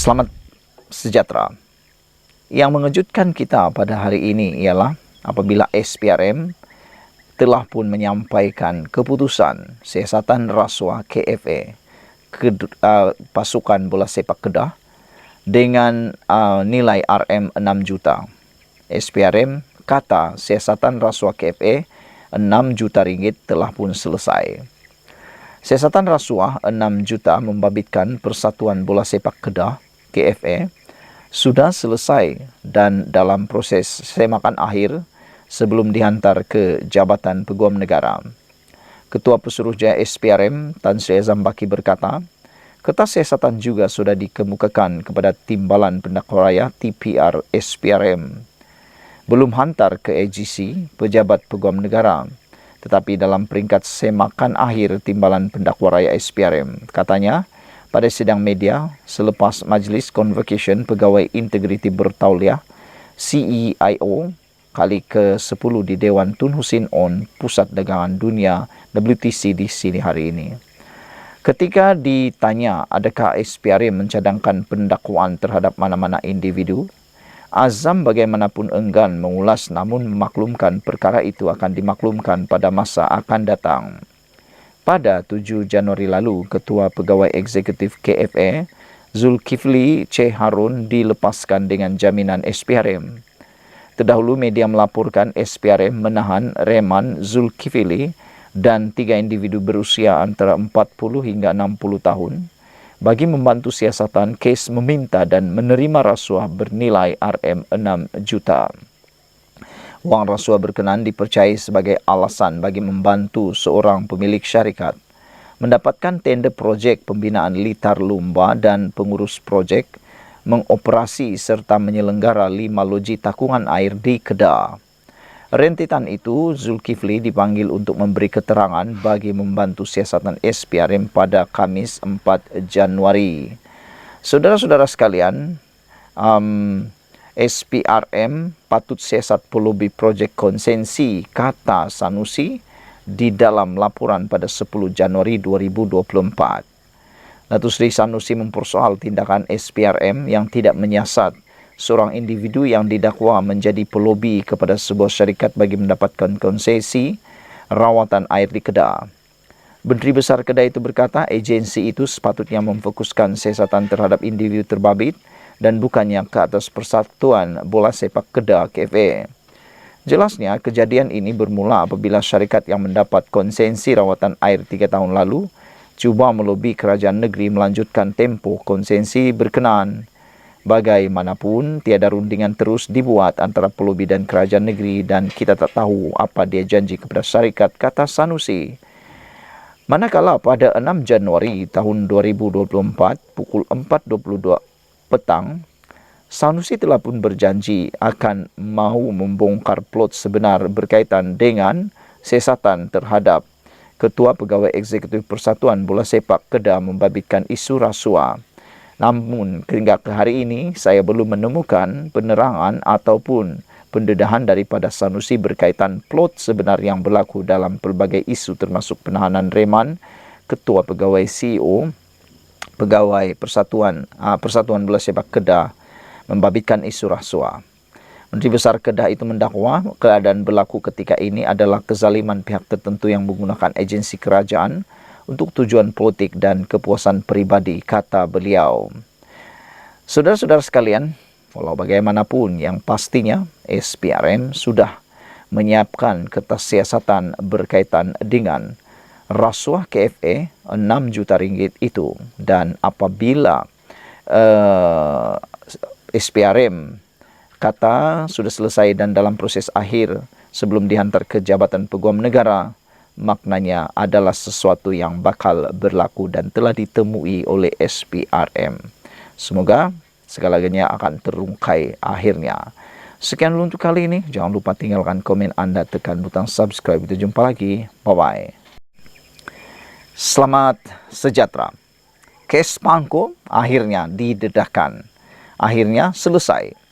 Selamat sejahtera. Yang mengejutkan kita pada hari ini ialah apabila SPRM telah pun menyampaikan keputusan siasatan rasuah KFA pasukan bola sepak Kedah dengan nilai RM 6 juta. SPRM kata siasatan rasuah KFA 6 juta ringgit telah pun selesai. Siasatan rasuah 6 juta membabitkan Persatuan Bola Sepak Kedah KFA sudah selesai dan dalam proses semakan akhir sebelum dihantar ke Jabatan Peguam Negara. Ketua Pesuruhjaya SPRM Tan Sri Azam Baki berkata, kertas siasatan juga sudah dikemukakan kepada Timbalan Pendakwa Raya TPR SPRM. Belum hantar ke AGC, Pejabat Peguam Negara, tetapi dalam peringkat semakan akhir Timbalan Pendakwa Raya SPRM. Katanya, pada sidang media selepas Majlis Convocation Pegawai Integriti Bertauliah CEIO kali ke-10 di Dewan Tun Hussein On Pusat Dagangan Dunia WTC di sini hari ini. Ketika ditanya adakah SPRM mencadangkan pendakwaan terhadap mana-mana individu, Azam bagaimanapun enggan mengulas namun memaklumkan perkara itu akan dimaklumkan pada masa akan datang. Pada 7 Januari lalu, Ketua Pegawai Eksekutif KFA, Zulkifli C. Harun dilepaskan dengan jaminan SPRM. Terdahulu media melaporkan SPRM menahan Reman Zulkifli dan 3 individu berusia antara 40 hingga 60 tahun bagi membantu siasatan kes meminta dan menerima rasuah bernilai RM 6 juta. Wang rasuah berkenaan dipercayai sebagai alasan bagi membantu seorang pemilik syarikat mendapatkan tender projek pembinaan litar lumba dan pengurus projek mengoperasi serta menyelenggara 5 loji takungan air di Kedah. Rentetan itu, Zulkifli dipanggil untuk memberi keterangan bagi membantu siasatan SPRM pada Khamis 4 Januari. Saudara-saudara sekalian, SPRM patut siasat pelobi projek konsensi, kata Sanusi di dalam laporan pada 10 Januari 2024. Datuk Seri Sanusi mempersoal tindakan SPRM yang tidak menyiasat seorang individu yang didakwa menjadi pelobi kepada sebuah syarikat bagi mendapatkan konsesi rawatan air di Kedah. Menteri Besar Kedah itu berkata agensi itu sepatutnya memfokuskan siasatan terhadap individu terbabit dan bukannya ke atas Persatuan Bola Sepak Kedah KFA. Jelasnya, kejadian ini bermula apabila syarikat yang mendapat konsensi rawatan air 3 tahun lalu cuba melobi kerajaan negeri melanjutkan tempoh konsensi berkenaan. Bagaimanapun, tiada rundingan terus dibuat antara pelobi dan kerajaan negeri dan kita tak tahu apa dia janji kepada syarikat, kata Sanusi. Manakala pada 6 Januari tahun 2024 pukul 4.22 petang, Sanusi telah pun berjanji akan mahu membongkar plot sebenar berkaitan dengan siasatan terhadap Ketua Pegawai Eksekutif Persatuan Bola Sepak Kedah membabitkan isu rasuah. Namun, hingga ke hari ini, saya belum menemukan penerangan ataupun pendedahan daripada Sanusi berkaitan plot sebenar yang berlaku dalam pelbagai isu termasuk penahanan Reman, Ketua Pegawai CEO, Pegawai Persatuan Bola Sepak Kedah membabitkan isu rasuah. Menteri Besar Kedah itu mendakwa keadaan berlaku ketika ini adalah kezaliman pihak tertentu yang menggunakan agensi kerajaan untuk tujuan politik dan kepuasan peribadi, kata beliau. Saudara-saudara sekalian, walau bagaimanapun yang pastinya SPRM sudah menyiapkan kertas siasatan berkaitan dengan rasuah KFA 6 juta ringgit itu, dan apabila SPRM kata sudah selesai dan dalam proses akhir sebelum dihantar ke Jabatan Peguam Negara, maknanya adalah sesuatu yang bakal berlaku dan telah ditemui oleh SPRM. Semoga segala-galanya akan terungkai akhirnya. Sekian dulu untuk kali ini. Jangan lupa tinggalkan komen Anda, tekan butang subscribe. Kita jumpa lagi. Bye-bye. Selamat sejahtera. Kes Pangko akhirnya didedahkan. Akhirnya selesai.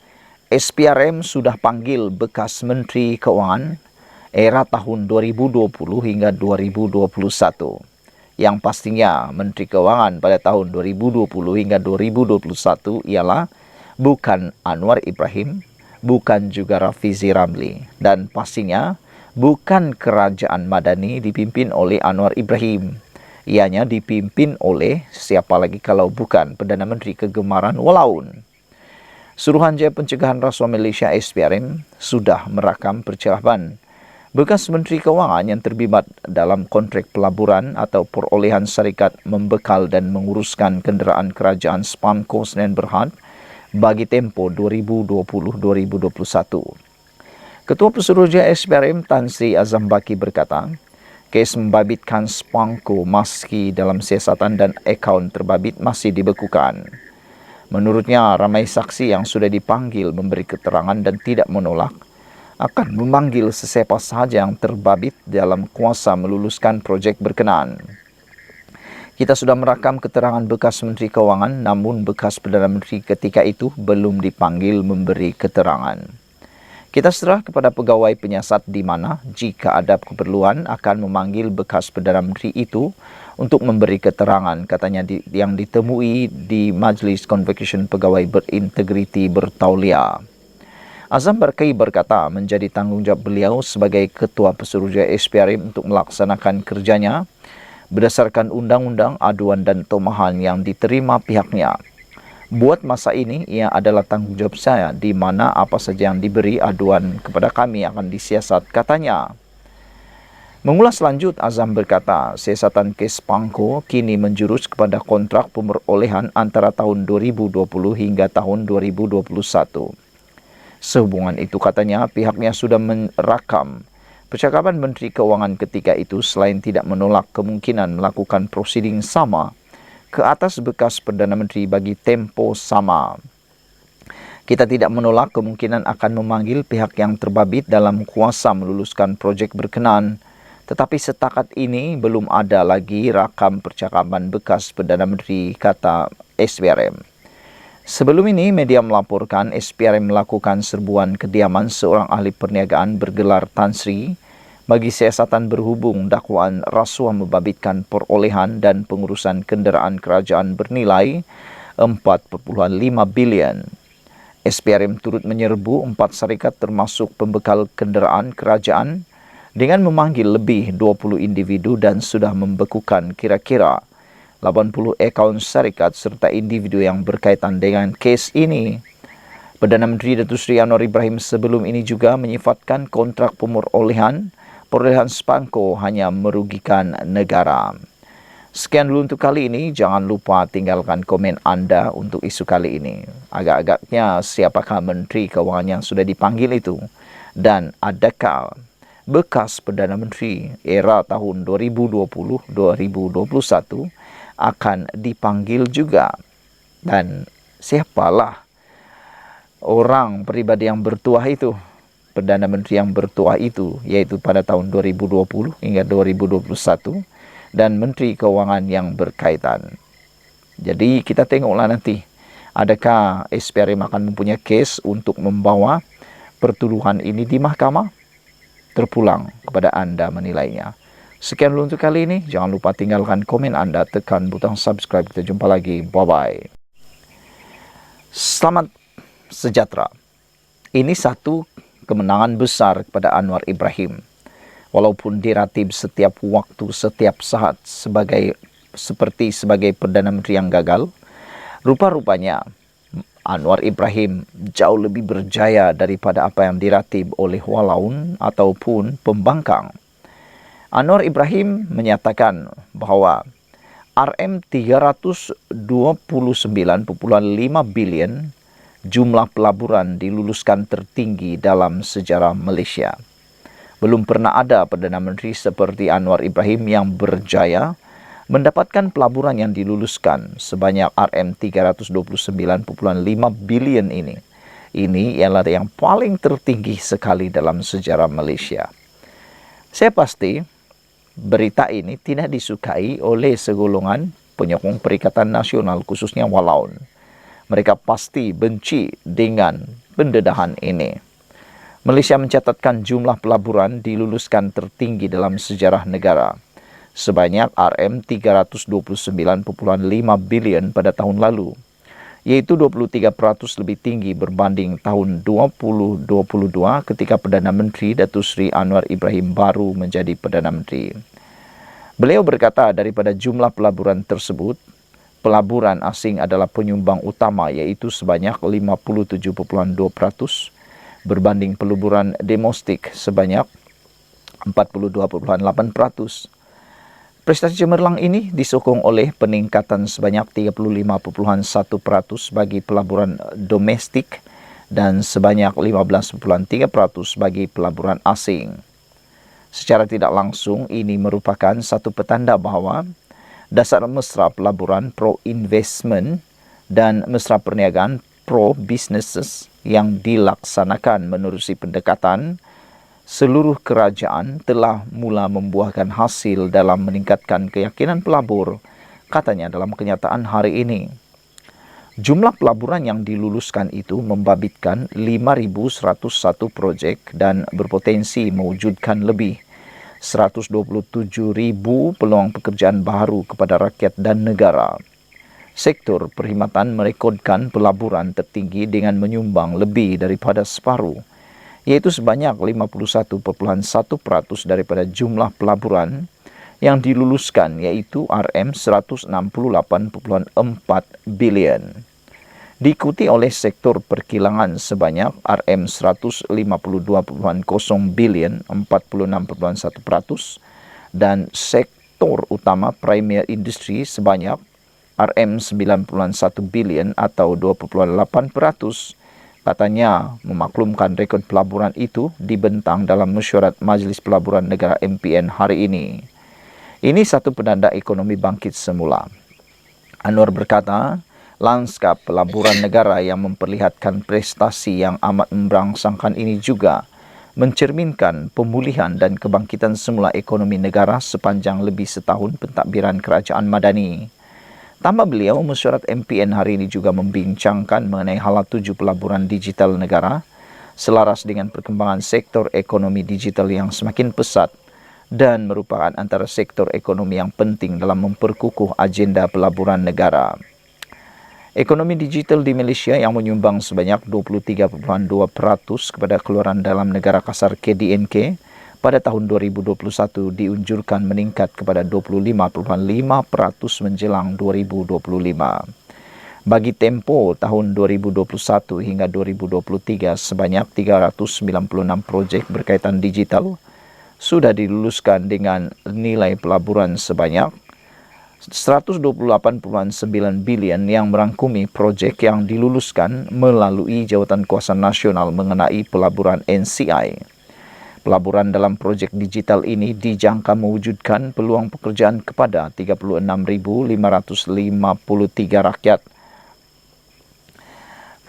SPRM sudah panggil bekas Menteri Keuangan era tahun 2020 hingga 2021. Yang pastinya Menteri Keuangan pada tahun 2020 hingga 2021 ialah bukan Anwar Ibrahim, bukan juga Rafizi Ramli, dan pastinya bukan kerajaan Madani dipimpin oleh Anwar Ibrahim. Ianya dipimpin oleh siapa lagi kalau bukan Perdana Menteri kegemaran Walaun. Suruhanjaya Pencegahan Rasuah Malaysia SPRM sudah merakam percakapan bekas Menteri Keuangan yang terlibat dalam kontrak pelaburan atau perolehan syarikat membekal dan menguruskan kenderaan kerajaan Spanco Sdn Bhd bagi tempoh 2020-2021. Ketua Pesuruhjaya SPRM Tan Sri Azam Baki berkata, kes membabitkan Spanco meski dalam siasatan dan akaun terbabit masih dibekukan. Menurutnya, ramai saksi yang sudah dipanggil memberi keterangan dan tidak menolak akan memanggil sesiapa sahaja yang terbabit dalam kuasa meluluskan projek berkenaan. Kita sudah merakam keterangan bekas Menteri Keuangan, namun bekas Perdana Menteri ketika itu belum dipanggil memberi keterangan. Kita serah kepada pegawai penyiasat di mana jika ada keperluan akan memanggil bekas Perdana Menteri itu untuk memberi keterangan, katanya yang ditemui di Majlis Convocation Pegawai Berintegriti Bertaulia. Azam Baki berkata menjadi tanggungjawab beliau sebagai Ketua Pesuruhjaya SPRM untuk melaksanakan kerjanya berdasarkan undang-undang aduan dan tomahan yang diterima pihaknya. Buat masa ini, ia adalah tanggungjawab saya di mana apa saja yang diberi aduan kepada kami akan disiasat, katanya. Mengulas lanjut, Azam berkata, siasatan kes Spanco kini menjurus kepada kontrak pemerolehan antara tahun 2020 hingga tahun 2021. Sehubungan itu, katanya, pihaknya sudah merakam percakapan Menteri Keuangan ketika itu selain tidak menolak kemungkinan melakukan prosiding sama ke atas bekas Perdana Menteri bagi tempo sama. Kita tidak menolak kemungkinan akan memanggil pihak yang terbabit dalam kuasa meluluskan projek berkenaan, tetapi setakat ini belum ada lagi rakam percakapan bekas Perdana Menteri, kata SPRM. Sebelum ini, media melaporkan SPRM melakukan serbuan kediaman seorang ahli perniagaan bergelar Tan Sri bagi siasatan berhubung dakwaan rasuah membabitkan perolehan dan pengurusan kenderaan kerajaan bernilai 4.5 bilion. SPRM turut menyerbu 4 syarikat termasuk pembekal kenderaan kerajaan dengan memanggil lebih 20 individu dan sudah membekukan kira-kira 80 akaun syarikat serta individu yang berkaitan dengan kes ini. Perdana Menteri Datuk Seri Anwar Ibrahim sebelum ini juga menyifatkan kontrak perolehan Spanco hanya merugikan negara. Sekian dulu untuk kali ini. Jangan lupa tinggalkan komen anda untuk isu kali ini. Agak-agaknya siapakah Menteri Keuangan yang sudah dipanggil itu? Dan adakah bekas Perdana Menteri era tahun 2020-2021 akan dipanggil juga? Dan siapalah orang pribadi yang bertuah itu, Perdana Menteri yang bertuah itu, yaitu pada tahun 2020 hingga 2021, dan Menteri Keuangan yang berkaitan. Jadi kita tengoklah nanti, adakah SPRM akan mempunyai kes untuk membawa pertuduhan ini di mahkamah? Terpulang kepada anda menilainya. Sekian dulu untuk kali ini. Jangan lupa tinggalkan komen anda, tekan butang subscribe. Kita jumpa lagi. Bye-bye. Selamat sejahtera. Ini satu kemenangan besar kepada Anwar Ibrahim. Walaupun diratib setiap waktu, setiap saat seperti sebagai Perdana Menteri yang gagal, rupa-rupanya Anwar Ibrahim jauh lebih berjaya daripada apa yang diratib oleh Walaun ataupun pembangkang. Anwar Ibrahim menyatakan bahawa RM 329.5 bilion jumlah pelaburan diluluskan tertinggi dalam sejarah Malaysia. Belum pernah ada Perdana Menteri seperti Anwar Ibrahim yang berjaya mendapatkan pelaburan yang diluluskan sebanyak RM 329.5 bilion ini. Ini ialah yang paling tertinggi sekali dalam sejarah Malaysia. Saya pasti berita ini tidak disukai oleh segolongan penyokong Perikatan Nasional, khususnya Walaun. Mereka pasti benci dengan pendedahan ini. Malaysia mencatatkan jumlah pelaburan diluluskan tertinggi dalam sejarah negara. sebanyak RM329.5 bilion pada tahun lalu, yaitu 23% lebih tinggi berbanding tahun 2022 ketika Perdana Menteri Datuk Seri Anwar Ibrahim baru menjadi Perdana Menteri. Beliau berkata daripada jumlah pelaburan tersebut, pelaburan asing adalah penyumbang utama iaitu sebanyak 57.2% berbanding pelaburan domestik sebanyak 42.8%. Prestasi cemerlang ini disokong oleh peningkatan sebanyak 35.1% bagi pelaburan domestik dan sebanyak 15.3% bagi pelaburan asing. Secara tidak langsung, ini merupakan satu petanda bahawa dasar mesra pelaburan pro-investment dan mesra perniagaan pro-businesses yang dilaksanakan menerusi pendekatan seluruh kerajaan telah mula membuahkan hasil dalam meningkatkan keyakinan pelabur, katanya dalam kenyataan hari ini. Jumlah pelaburan yang diluluskan itu membabitkan 5.101 projek dan berpotensi mewujudkan lebih 127,000 peluang pekerjaan baru kepada rakyat dan negara. Sektor perkhidmatan merekodkan pelaburan tertinggi dengan menyumbang lebih daripada separuh, iaitu sebanyak 51.1% daripada jumlah pelaburan yang diluluskan, iaitu RM168.4 bilion. Diikuti oleh sektor perkilangan sebanyak RM152.0 bilion 46.1% dan sektor utama premier industri sebanyak RM9.1 bilion atau 2.8%. Katanya memaklumkan rekod pelaburan itu dibentang dalam mesyuarat Majlis Pelaburan Negara MPN hari ini. Ini satu penanda ekonomi bangkit semula. Anwar berkata, lanskap pelaburan negara yang memperlihatkan prestasi yang amat memberangsangkan ini juga mencerminkan pemulihan dan kebangkitan semula ekonomi negara sepanjang lebih setahun pentadbiran kerajaan Madani. Tambah beliau, mesyuarat MPN hari ini juga membincangkan mengenai hala tuju pelaburan digital negara selaras dengan perkembangan sektor ekonomi digital yang semakin pesat dan merupakan antara sektor ekonomi yang penting dalam memperkukuh agenda pelaburan negara. Ekonomi digital di Malaysia yang menyumbang sebanyak 23.2% kepada keluaran dalam negara kasar KDNK pada tahun 2021 diunjurkan meningkat kepada 25.5% menjelang 2025. Bagi tempoh tahun 2021 hingga 2023, sebanyak 396 projek berkaitan digital sudah diluluskan dengan nilai pelaburan sebanyak 128.9 bilion yang merangkumi projek yang diluluskan melalui Jawatan Kuasa Nasional mengenai pelaburan NCI. Pelaburan dalam projek digital ini dijangka mewujudkan peluang pekerjaan kepada 36.553 rakyat.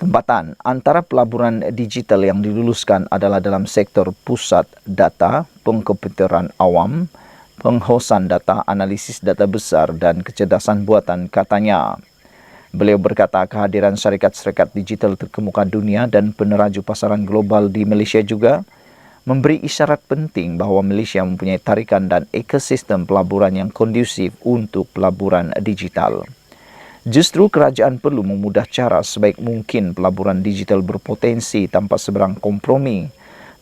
Tempatan antara pelaburan digital yang diluluskan adalah dalam sektor pusat data, pengkomputeran awam, penghosan data, analisis data besar dan kecerdasan buatan, katanya. Beliau berkata kehadiran syarikat-syarikat digital terkemuka dunia dan peneraju pasaran global di Malaysia juga memberi isyarat penting bahawa Malaysia mempunyai tarikan dan ekosistem pelaburan yang kondusif untuk pelaburan digital. Justru kerajaan perlu memudah cara sebaik mungkin pelaburan digital berpotensi tanpa seberang kompromi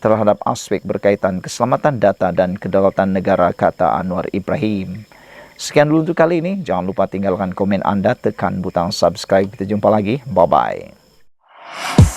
terhadap aspek berkaitan keselamatan data dan kedaulatan negara, kata Anwar Ibrahim. Sekian dulu untuk kali ini. Jangan lupa tinggalkan komen anda, tekan butang subscribe. Kita jumpa lagi. Bye-bye.